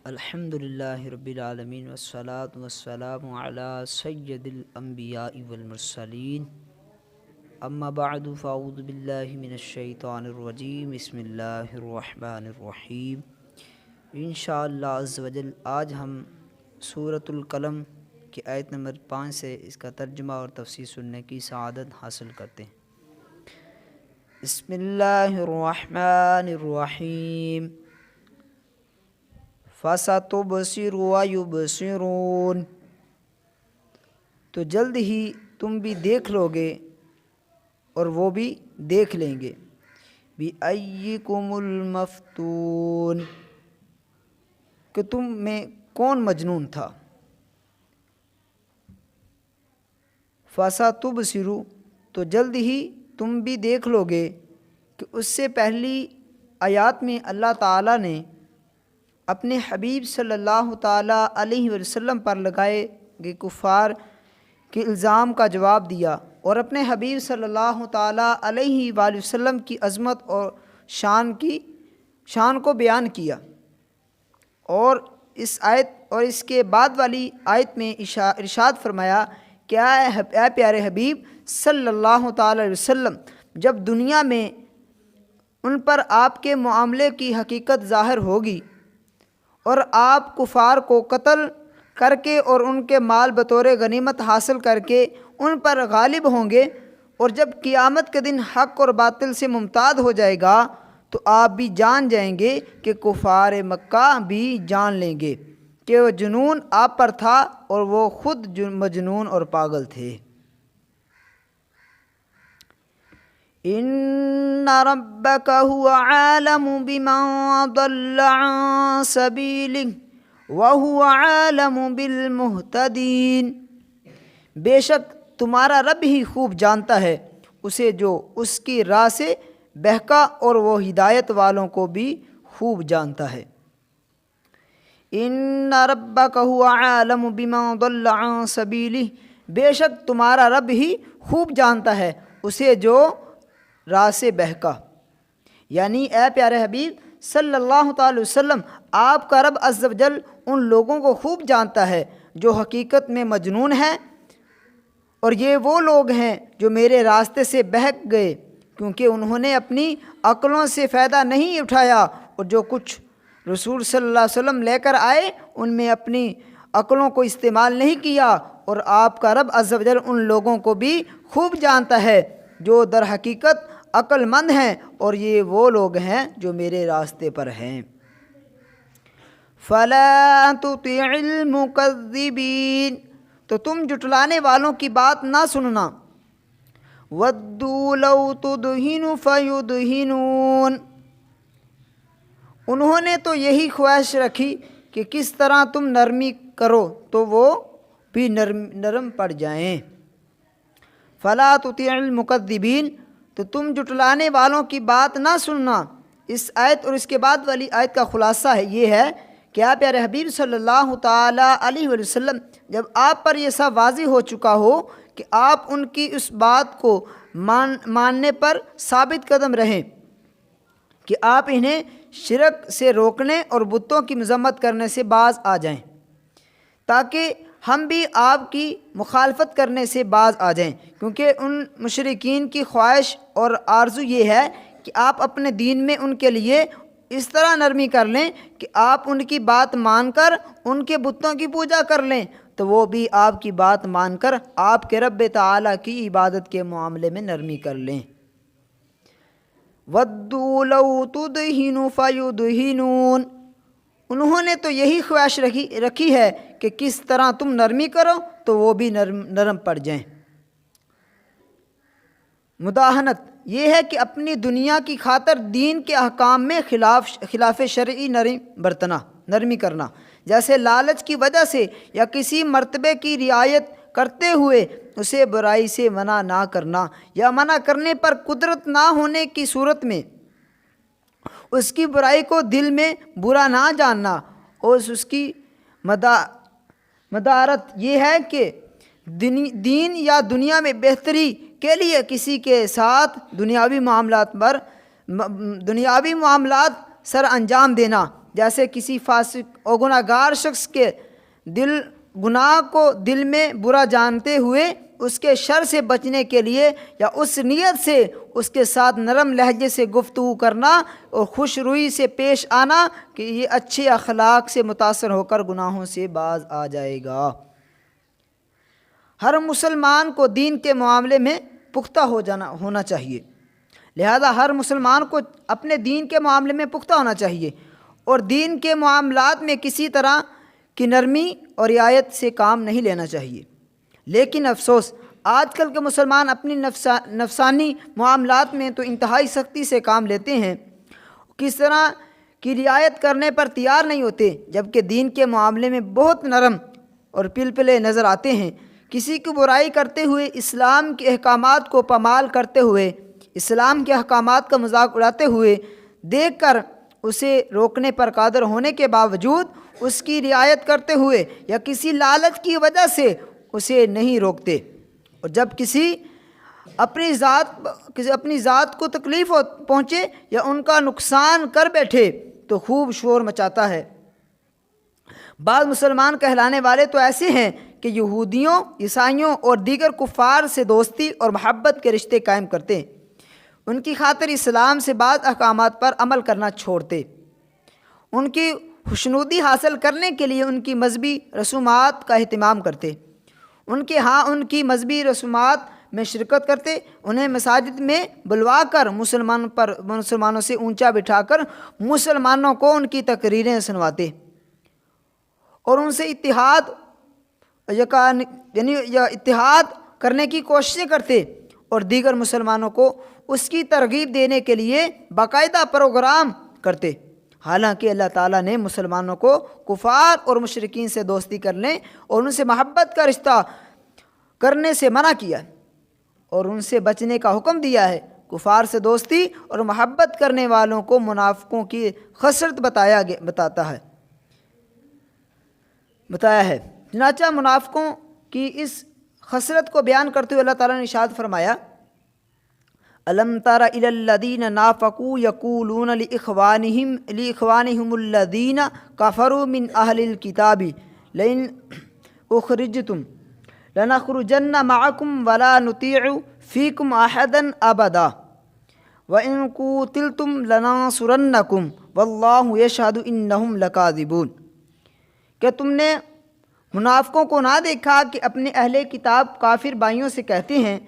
الحمدللہ رب العالمین والصلاة والسلام علی سید الانبیاء والمرسلین اما بعد فاعوذ باللہ من الشیطان الرجیم بسم اللہ الرحمن الرحیم انشاءاللہ عز و جل آج ہم سورۃ القلم کی آیت نمبر 5 سے اس کا ترجمہ اور تفسیر سننے کی سعادت حاصل کرتے ہیں۔ بسم اللہ الرحمن الرحیم فَسَتُبْصِرُ وَيُبْصِرُونَ، تو جلد ہی تم بھی دیکھ لو گے اور وہ بھی دیکھ لیں گے۔ بِأَيِّكُمُ الْمَفْتُونُ، کہ تم میں کون مجنون تھا۔ فَسَتُبْصِرُ، تو جلد ہی تم بھی دیکھ لو گے کہ اس سے پہلی آیات میں اللہ تعالیٰ نے اپنے حبیب صلی اللہ تعالیٰ علیہ وسلم پر لگائے گئے کفار کے الزام کا جواب دیا اور اپنے حبیب صلی اللہ تعالیٰ علیہ وآلہ وسلم کی عظمت اور شان کو بیان کیا، اور اس آیت اور اس کے بعد والی آیت میں ارشاد فرمایا کہ اے پیارے حبیب صلی اللہ تعالیٰ علیہ وسلم، جب دنیا میں ان پر آپ کے معاملے کی حقیقت ظاہر ہوگی اور آپ کفار کو قتل کر کے اور ان کے مال بطور غنیمت حاصل کر کے ان پر غالب ہوں گے، اور جب قیامت کے دن حق اور باطل سے ممتاز ہو جائے گا تو آپ بھی جان جائیں گے کہ کفار مکہ بھی جان لیں گے کہ وہ جنون آپ پر تھا اور وہ خود مجنون اور پاگل تھے۔ ان ربک هو عالم بمن ضل عن سبیلہ وهو عالم بالمہتدین، بے شک تمہارا رب ہی خوب جانتا ہے اسے جو اس کی راہ سے بہکا، اور وہ ہدایت والوں کو بھی خوب جانتا ہے۔ ان ربک هو عالم بمن ضل عن سبیلہ، بے شک تمہارا رب ہی خوب جانتا ہے اسے جو راہ سے بہکا، یعنی اے پیارے حبیب صلی اللہ تعالی وسلم، آپ کا رب عز و جل ان لوگوں کو خوب جانتا ہے جو حقیقت میں مجنون ہیں، اور یہ وہ لوگ ہیں جو میرے راستے سے بہک گئے کیونکہ انہوں نے اپنی عقلوں سے فائدہ نہیں اٹھایا، اور جو کچھ رسول صلی اللہ علیہ وسلم لے کر آئے ان میں اپنی عقلوں کو استعمال نہیں کیا، اور آپ کا رب عز و جل ان لوگوں کو بھی خوب جانتا ہے جو در حقیقت عقل مند ہیں، اور یہ وہ لوگ ہیں جو میرے راستے پر ہیں۔ فَلَا تُطِعِ الْمُكَذِّبِينَ، تو تم جھٹلانے والوں کی بات نہ سننا۔ وَدُّوا لَوْ تُدْهِنُ فَيُدْهِنُونَ، انہوں نے تو یہی خواہش رکھی کہ کس طرح تم نرمی کرو تو وہ بھی نرم پڑ جائیں۔ فَلَا تُطِعِ الْمُكَذِّبِينَ، تو تم جھٹلانے والوں کی بات نہ سننا۔ اس آیت اور اس کے بعد والی آیت کا خلاصہ یہ ہے کہ آپ پیارے حبیب صلی اللہ تعالیٰ علیہ وسلم، جب آپ پر یہ سب واضح ہو چکا ہو کہ آپ ان کی اس بات کو ماننے پر ثابت قدم رہیں کہ آپ انہیں شرک سے روکنے اور بتوں کی مذمت کرنے سے باز آ جائیں، تاکہ ہم بھی آپ کی مخالفت کرنے سے باز آ جائیں، کیونکہ ان مشرکین کی خواہش اور آرزو یہ ہے کہ آپ اپنے دین میں ان کے لیے اس طرح نرمی کر لیں کہ آپ ان کی بات مان کر ان کے بتوں کی پوجا کر لیں، تو وہ بھی آپ کی بات مان کر آپ کے رب تعالیٰ کی عبادت کے معاملے میں نرمی کر لیں۔ وَدُّوا لَوْ تُدْهِنُ فَيُدْهِنُونَ، انہوں نے تو یہی خواہش رکھی ہے کہ کس طرح تم نرمی کرو تو وہ بھی نرم پڑ جائیں۔ مداہنت یہ ہے کہ اپنی دنیا کی خاطر دین کے احکام میں خلاف شرعی نرمی کرنا، جیسے لالچ کی وجہ سے یا کسی مرتبے کی رعایت کرتے ہوئے اسے برائی سے منع نہ کرنا، یا منع کرنے پر قدرت نہ ہونے کی صورت میں اس کی برائی کو دل میں برا نہ جاننا، اور اس کی مدارت یہ ہے کہ دین یا دنیا میں بہتری کے لیے کسی کے ساتھ دنیاوی معاملات سر انجام دینا، جیسے کسی فاسق اور گناہ گار شخص کے گناہ کو دل میں برا جانتے ہوئے اس کے شر سے بچنے کے لیے یا اس نیت سے اس کے ساتھ نرم لہجے سے گفتگو کرنا اور خوش روی سے پیش آنا کہ یہ اچھے اخلاق سے متاثر ہو کر گناہوں سے باز آ جائے گا۔ ہر مسلمان کو دین کے معاملے میں پختہ ہونا چاہیے، لہذا ہر مسلمان کو اپنے دین کے معاملے میں پختہ ہونا چاہیے اور دین کے معاملات میں کسی طرح کی نرمی اور رعایت سے کام نہیں لینا چاہیے۔ لیکن افسوس، آج کل کے مسلمان اپنی نفسانی معاملات میں تو انتہائی سختی سے کام لیتے ہیں، کس طرح کی رعایت کرنے پر تیار نہیں ہوتے، جبکہ دین کے معاملے میں بہت نرم اور پلپلے نظر آتے ہیں۔ کسی کی برائی کرتے ہوئے، اسلام کے احکامات کو پامال کرتے ہوئے، اسلام کے احکامات کا مذاق اڑاتے ہوئے دیکھ کر اسے روکنے پر قادر ہونے کے باوجود اس کی رعایت کرتے ہوئے یا کسی لالچ کی وجہ سے اسے نہیں روکتے، اور جب کسی اپنی ذات کو تکلیف پہنچے یا ان کا نقصان کر بیٹھے تو خوب شور مچاتا ہے۔ بعض مسلمان کہلانے والے تو ایسے ہیں کہ یہودیوں، عیسائیوں اور دیگر کفار سے دوستی اور محبت کے رشتے قائم کرتے، ان کی خاطر اسلام سے بعض احکامات پر عمل کرنا چھوڑتے، ان کی خوشنودی حاصل کرنے کے لیے ان کی مذہبی رسومات کا اہتمام کرتے، ان کی مذہبی رسومات میں شرکت کرتے، انہیں مساجد میں بلوا کر مسلمانوں سے اونچا بٹھا کر مسلمانوں کو ان کی تقریریں سنواتے اور ان سے اتحاد کرنے کی کوششیں کرتے اور دیگر مسلمانوں کو اس کی ترغیب دینے کے لیے باقاعدہ پروگرام کرتے، حالانکہ اللہ تعالیٰ نے مسلمانوں کو کفار اور مشرکین سے دوستی کرنے اور ان سے محبت کا رشتہ کرنے سے منع کیا اور ان سے بچنے کا حکم دیا ہے۔ کفار سے دوستی اور محبت کرنے والوں کو منافقوں کی خسرت بتایا ہے۔ چنانچہ منافقوں کی اس خسرت کو بیان کرتے ہوئے اللہ تعالیٰ نے ارشاد فرمایا: الم تر الی الذین نافقوا یقولون لاخوانہم الذین کفروا من اہل الکتاب لئن اخرجتم لنخرجن معکم ولا نطیع فیکم احدا ابدا وان قوتلتم لننصرنکم واللہ یشہد انہم لکاذبون۔ کہ تم نے منافقوں کو نہ دیکھا کہ اپنے اہل کتاب کافر بھائیوں سے کہتے ہیں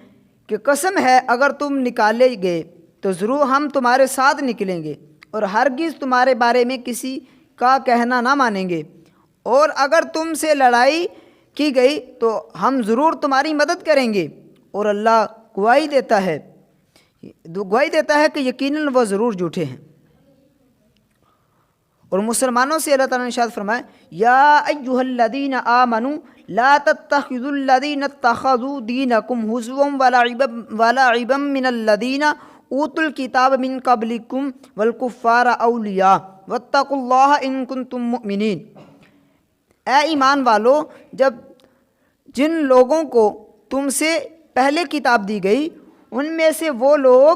کہ قسم ہے اگر تم نکالے گئے تو ضرور ہم تمہارے ساتھ نکلیں گے اور ہرگز تمہارے بارے میں کسی کا کہنا نہ مانیں گے، اور اگر تم سے لڑائی کی گئی تو ہم ضرور تمہاری مدد کریں گے، اور اللہ گواہی دیتا ہے کہ یقیناً وہ ضرور جھوٹے ہیں۔ اور مسلمانوں سے اللہ تعالیٰ نے ارشاد فرمایا: یا ایھا الذین آمنوا لا تتخذوا الذین اتخذوا دینکم ہزوا ولعبا من الذین اوتوا الکتاب من قبلکم والکفار اولیاء واتقوا اللہ ان کنتم مؤمنین۔ اے ایمان والو، جن لوگوں کو تم سے پہلے کتاب دی گئی ان میں سے وہ لوگ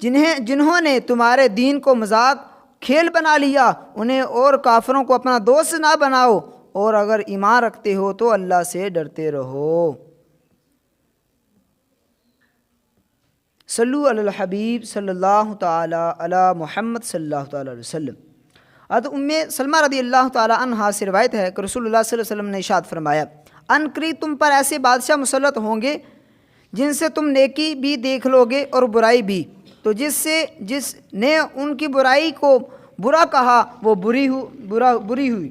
جنہوں نے تمہارے دین کو مذاق کھیل بنا لیا، انہیں اور کافروں کو اپنا دوست نہ بناؤ، اور اگر ایمان رکھتے ہو تو اللہ سے ڈرتے رہو۔ صلو علی الحبیب صلی اللہ تعالی علی محمد صلی اللہ تعالی علیہ وسلم۔ ام سلمہ رضی اللہ تعالی عنہا سے روایت ہے کہ رسول اللہ صلی اللہ علیہ وسلم نے ارشاد فرمایا: ان قریب تم پر ایسے بادشاہ مسلط ہوں گے جن سے تم نیکی بھی دیکھ لو گے اور برائی بھی، تو جس نے ان کی برائی کو برا کہا وہ بری ہوئی،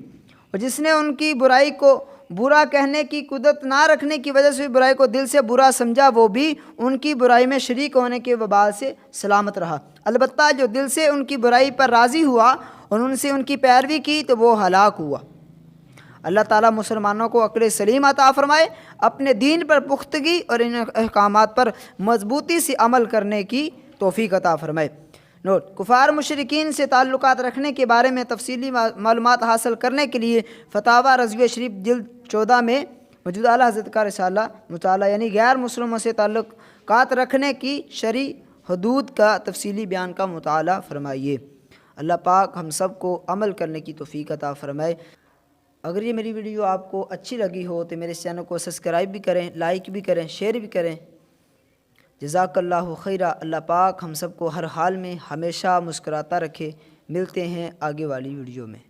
اور جس نے ان کی برائی کو برا کہنے کی قدرت نہ رکھنے کی وجہ سے برائی کو دل سے برا سمجھا وہ بھی ان کی برائی میں شریک ہونے کے وبال سے سلامت رہا۔ البتہ جو دل سے ان کی برائی پر راضی ہوا اور ان سے ان کی پیروی کی تو وہ ہلاک ہوا۔ اللہ تعالیٰ مسلمانوں کو عقل سلیم عطا فرمائے، اپنے دین پر پختگی اور ان احکامات پر مضبوطی سے عمل کرنے کی توفیق عطا فرمائے۔ نوٹ: کفار مشرکین سے تعلقات رکھنے کے بارے میں تفصیلی معلومات حاصل کرنے کے لیے فتاوی رضویہ شریف جلد 14 میں موجود اعلیٰ حضرت کا رسالہ مطالعہ، یعنی غیر مسلموں سے تعلقات رکھنے کی شرعی حدود کا تفصیلی بیان کا مطالعہ فرمائیے۔ اللہ پاک ہم سب کو عمل کرنے کی توفیق عطا فرمائے۔ اگر یہ میری ویڈیو آپ کو اچھی لگی ہو تو میرے چینل کو سبسکرائب بھی کریں، لائک بھی کریں، شیئر بھی کریں۔ جزاک اللہ خیرہ۔ اللہ پاک ہم سب کو ہر حال میں ہمیشہ مسکراتا رکھے۔ ملتے ہیں آگے والی ویڈیو میں۔